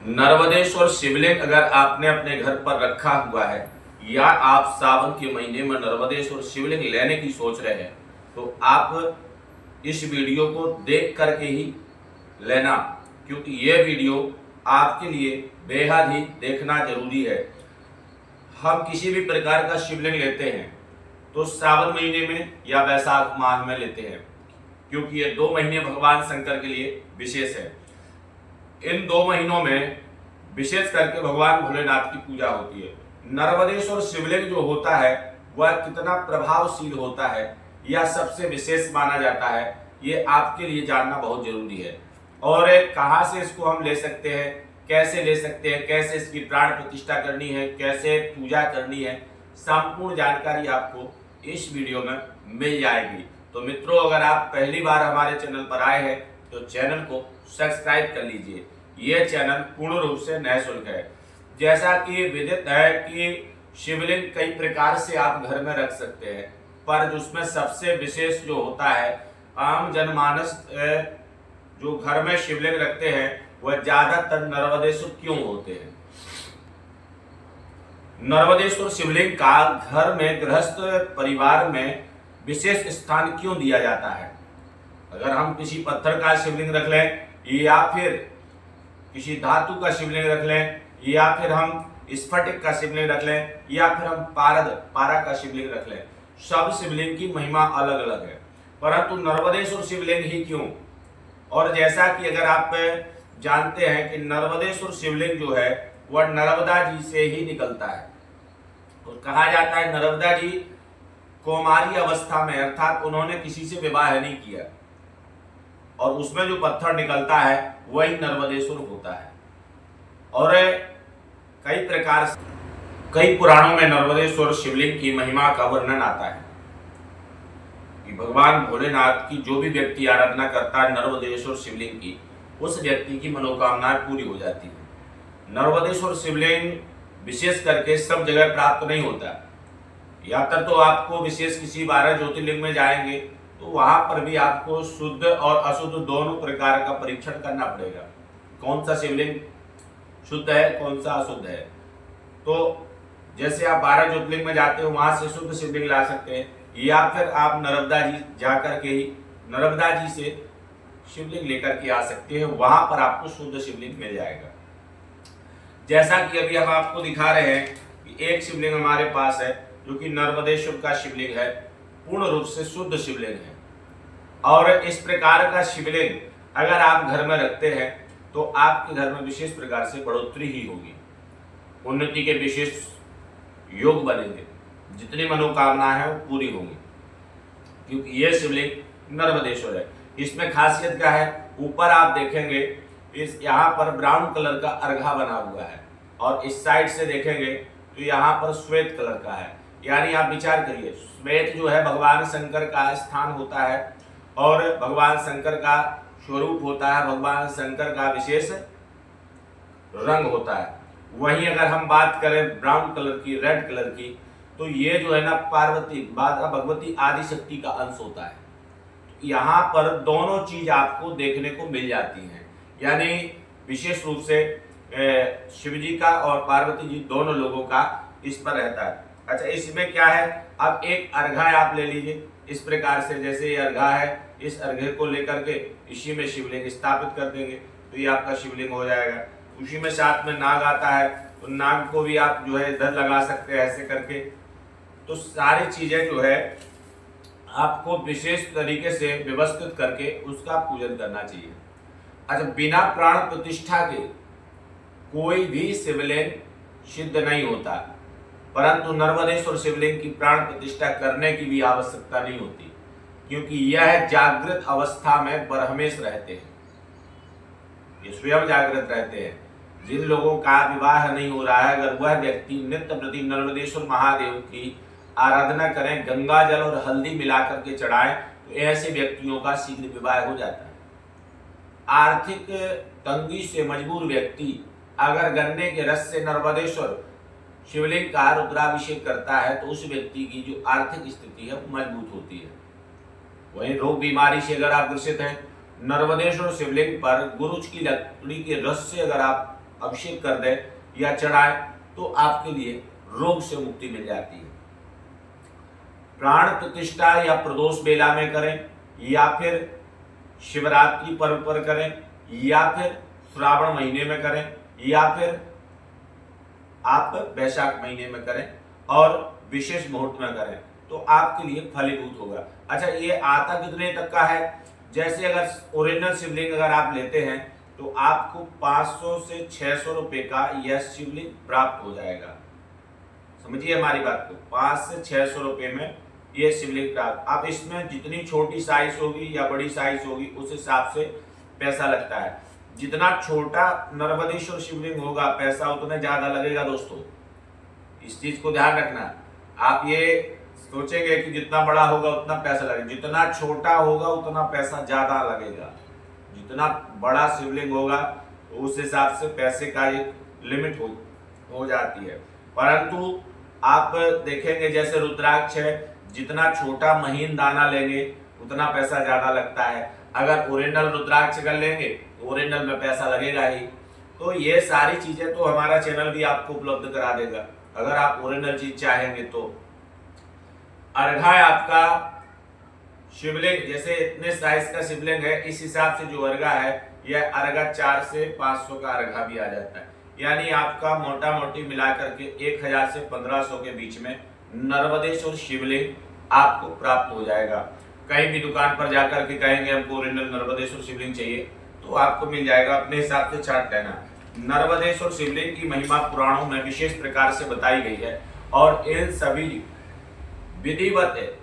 नर्मदेश्वर शिवलिंग अगर आपने अपने घर पर रखा हुआ है या आप सावन के महीने में नर्मदेश्वर शिवलिंग लेने की सोच रहे हैं तो आप इस वीडियो को देख करके ही लेना, क्योंकि यह वीडियो आपके लिए बेहद ही देखना जरूरी है। हम किसी भी प्रकार का शिवलिंग लेते हैं तो सावन महीने में या वैशाख माह में लेते हैं, क्योंकि ये 2 महीने भगवान शंकर के लिए विशेष है। इन 2 महीनों में विशेष करके भगवान भोलेनाथ की पूजा होती है। नर्मदेश्वर शिवलिंग जो होता है वह कितना प्रभावशील होता है या सबसे विशेष माना जाता है, ये आपके लिए जानना बहुत जरूरी है। और कहाँ से इसको हम ले सकते हैं, कैसे ले सकते हैं, कैसे इसकी प्राण प्रतिष्ठा करनी है, कैसे पूजा करनी है, संपूर्ण जानकारी आपको इस वीडियो में मिल जाएगी। तो मित्रों, अगर आप पहली बार हमारे चैनल पर आए हैं तो चैनल को सब्सक्राइब कर लीजिए। ये चैनल पूर्ण रूप से निःशुल्क है। जैसा कि विदित है कि शिवलिंग कई प्रकार से आप घर में रख सकते हैं, पर उसमें सबसे विशेष जो होता है, आम जनमानस जो घर में शिवलिंग रखते हैं वह ज्यादातर नर्मदेश्वर क्यों होते हैं। नर्मदेश्वर शिवलिंग का घर में गृहस्थ परिवार में विशेष स्थान क्यों दिया जाता है। अगर हम किसी पत्थर का शिवलिंग रख लें या फिर किसी धातु का शिवलिंग रख लें या फिर हम स्फटिक का शिवलिंग रख लें या फिर हम पारा का शिवलिंग रख लें, सब शिवलिंग की महिमा अलग अलग है, परंतु नर्मदेश्वर शिवलिंग ही क्यों। और जैसा कि अगर आप जानते हैं कि नर्मदेश्वर शिवलिंग जो है वह नर्मदा जी से ही निकलता है, और कहा जाता है नर्मदा जी कुमारी अवस्था में, अर्थात उन्होंने किसी से विवाह नहीं किया, और उसमें जो पत्थर निकलता है वही नर्मदेश्वर होता है। और कई पुराणों में नर्मदेश्वर शिवलिंग की महिमा का वर्णन आता है कि भगवान भोलेनाथ की जो भी व्यक्ति आराधना करता है नर्मदेश्वर शिवलिंग की, उस व्यक्ति की मनोकामनाएं पूरी हो जाती है। नर्मदेश्वर शिवलिंग विशेष करके सब जगह प्राप्त नहीं होता, या तो आपको विशेष किसी 12 ज्योतिर्लिंग में जाएंगे तो वहां पर भी आपको शुद्ध और अशुद्ध दोनों प्रकार का परीक्षण करना पड़ेगा, कौन सा शिवलिंग शुद्ध है, कौन सा अशुद्ध है। तो जैसे आप 12 ज्योतिर्लिंग में जाते हो वहां से शुद्ध शिवलिंग ला सकते हैं, या फिर आप नर्मदा जी जाकर के ही नर्मदा जी से शिवलिंग लेकर के आ सकते हैं, वहां पर आपको शुद्ध शिवलिंग मिल जाएगा। जैसा कि अभी हम आपको दिखा रहे हैं कि एक शिवलिंग हमारे पास है जो कि नर्मदेश्वर का शिवलिंग है, पूर्ण रूप से शुद्ध शिवलिंग है। और इस प्रकार का शिवलिंग अगर आप घर में रखते हैं तो आपके घर में विशेष प्रकार से बढ़ोतरी ही होगी, उन्नति के विशेष योग बनेंगे, जितनी मनोकामना है वो पूरी होंगी, क्योंकि यह शिवलिंग नर्मदेश्वर है। इसमें खासियत क्या है, ऊपर आप देखेंगे इस यहाँ पर ब्राउन कलर का अर्घा बना हुआ है, और इस साइड से देखेंगे तो यहाँ पर श्वेत कलर का है। यानी आप विचार करिए, श्वेत जो है भगवान शंकर का स्थान होता है और भगवान शंकर का स्वरूप होता है, भगवान शंकर का विशेष रंग होता है। वहीं अगर हम बात करें ब्राउन कलर की, रेड कलर की, तो ये जो है ना पार्वती भगवती आदि शक्ति का अंश होता है। यहाँ पर दोनों चीज आपको देखने को मिल जाती हैं, यानी विशेष रूप से शिव जी का और पार्वती जी दोनों लोगों का इस पर रहता है। अच्छा, इसमें क्या है, अब एक अर्घा आप ले लीजिए इस प्रकार से, जैसे ये अर्घा है, इस अर्घे को लेकर के इसी में शिवलिंग स्थापित कर देंगे तो ये आपका शिवलिंग हो जाएगा। उसी में साथ में नाग आता है, तो नाग को भी आप जो है इधर लगा सकते हैं ऐसे करके। तो सारी चीजें जो है आपको विशेष तरीके से व्यवस्थित करके उसका पूजन करना चाहिए। अच्छा, बिना प्राण प्रतिष्ठा के कोई भी शिवलिंग सिद्ध नहीं होता, परंतु नर्मदेश्वर शिवलिंग की प्राण प्रतिष्ठा करने की भी आवश्यकता नहीं होती, क्योंकि यह जागृत अवस्था में बरहमेश रहते हैं, ये स्वयं जागृत रहते हैं। जिन लोगों का विवाह नहीं हो रहा है, अगर वह व्यक्ति नित्य प्रति नर्मदेश्वर महादेव की आराधना करें, गंगा जल और हल्दी मिलाकर के चढ़ाएं, तो ऐसे व्यक्तियों का शीघ्र विवाह हो जाता है। आर्थिक तंगी से मजबूर व्यक्ति अगर गन्ने के रस से नर्मदेश्वर शिवलिंग का रुद्राभिषेक करता है तो उस व्यक्ति की जो आर्थिक स्थिति है वो मजबूत होती है। वहीं रोग बीमारी से अगर आप ग्रसित हैं, नर्मदेश्वर शिवलिंग पर गुरुच की लकड़ी के रस से अगर आप अभिषेक कर दे या चढ़ाए तो आपके लिए रोग से मुक्ति मिल जाती है। प्राण प्रतिष्ठा या प्रदोष बेला में करें या फिर शिवरात्रि पर्व पर करें या फिर श्रावण महीने में करें या फिर आप वैशाख महीने में करें और विशेष मुहूर्त में करें तो आपके लिए फलीभूत होगा। अच्छा, ये आता कितने तक का है? जैसे अगर ओरिजिनल शिवलिंग अगर आप लेते हैं तो आपको 500 से 600 रुपए का यह शिवलिंग प्राप्त हो जाएगा। समझिए हमारी बात को, 5 से 600 रुपए में ये शिवलिंग प्राप्त। आप इसमें जितनी छोटी साइज होगी या बड़ी साइज होगी उस हिसाब से पैसा लगता है। जितना छोटा नर्मदेश्वर शिवलिंग होगा पैसा उतना ज्यादा लगेगा। दोस्तों इस चीज को ध्यान रखना। आप ये सोचेंगे कि जितना बड़ा होगा उतना पैसा लगेगा, जितना छोटा होगा उतना पैसा ज्यादा लगेगा। जितना बड़ा शिवलिंग होगा उस हिसाब से पैसे का एक लिमिट हो जाती है। परंतु आप देखेंगे जैसे रुद्राक्ष है, जितना छोटा महीन दाना लेंगे उतना पैसा ज्यादा लगता है। अगर ओरिजिनल रुद्राक्ष कर लेंगे तो ओरिजिनल में पैसा लगेगा ही। तो ये सारी चीजें तो हमारा चैनल भी आपको उपलब्ध करा देगा अगर आप ओरिजिनल चीज चाहेंगे तो। अर्घा आपका शिवलिंग जैसे इतने साइज का शिवलिंग है, इस हिसाब से जो अर्घा है यह अर्घा 4 से 500 का अर्घा भी आ जाता है। यानी आपका मोटा मोटी मिलाकर के 1000 से 1500 के बीच में नर्मदेश्वर शिवलिंग आपको प्राप्त हो जाएगा। कहीं भी दुकान पर जाकर के कहेंगे हमको ओरिजिनल नर्मदेश्वर शिवलिंग चाहिए तो आपको मिल जाएगा, अपने हिसाब से छांट लेना। नर्मदेश्वर शिवलिंग की महिमा पुराणों में विशेष प्रकार से बताई गई है और इन सभी विधिवत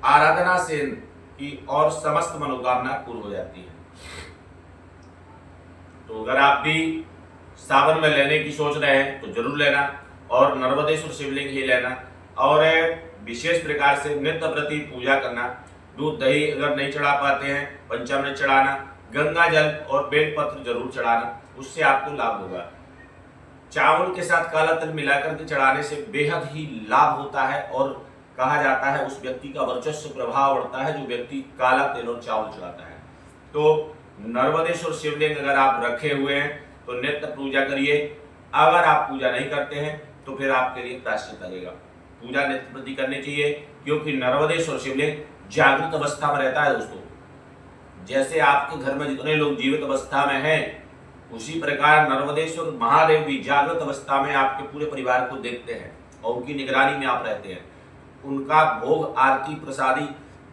आराधना से की और समस्त मनोकामना पूर्ण हो जाती है। तो अगर आप भी सावन में लेने की सोच रहे हैं तो जरूर लेना और नर्मदेश्वर शिवलिंग ही लेना। और विशेष प्रकार से नित्य प्रति पूजा करना। दूध दही अगर नहीं चढ़ा पाते हैं पंचामृत चढ़ाना, गंगा जल और बेलपत्र जरूर चढ़ाना, उससे आपको लाभ होगा। चावल के साथ काला तिल मिलाकर के चढ़ाने से बेहद ही लाभ होता है और कहा जाता है उस व्यक्ति का वर्चस्व प्रभाव बढ़ता है जो व्यक्ति काला तिल और चावल चढ़ाता है। तो नर्मदेश्वर शिवलिंग अगर आप रखे हुए हैं तो नित्य पूजा करिए। अगर आप पूजा नहीं करते हैं तो फिर आपके लिए प्रायश्चित लगेगा। पूजा नित्य प्रति करनी चाहिए क्योंकि नर्मदेश्वर शिवलिंग जागृत अवस्था में रहता है। दोस्तों जैसे आपके घर में जितने लोग जीवित अवस्था में हैं उसी प्रकार नर्मदेश्वर महादेव भी जागृत अवस्था में आपके पूरे परिवार को देखते हैं और उनकी निगरानी में आप रहते हैं। उनका भोग आरती प्रसादी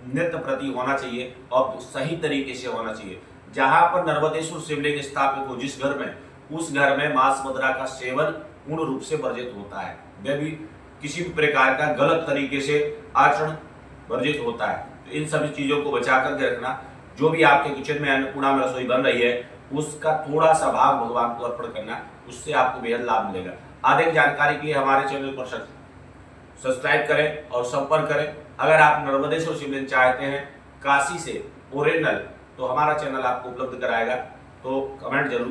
नित्य प्रति होना चाहिए और सही तरीके से होना चाहिए। जहां पर नर्मदेश्वर शिवलिंग स्थापित हो जिस घर में, उस घर में मांस मदिरा का सेवन पूर्ण रूप से वर्जित होता है। वह भी किसी भी प्रकार का गलत तरीके से आचरण वर्जित होता है। तो इन सभी चीजों को बचा करके रखना। जो भी आपके किचन में अन्नपूर्णा में रसोई बन रही है उसका थोड़ा सा भाग भगवान को अर्पण करना, उससे आपको बेहद लाभ मिलेगा। अधिक जानकारी के लिए हमारे चैनल पर सब्सक्राइब करें और संपर्क करें। अगर आप नर्मदेश्वर शिवलिंग चाहते हैं काशी से ओरिजिनल तो हमारा चैनल आपको उपलब्ध कराएगा। तो कमेंट जरूर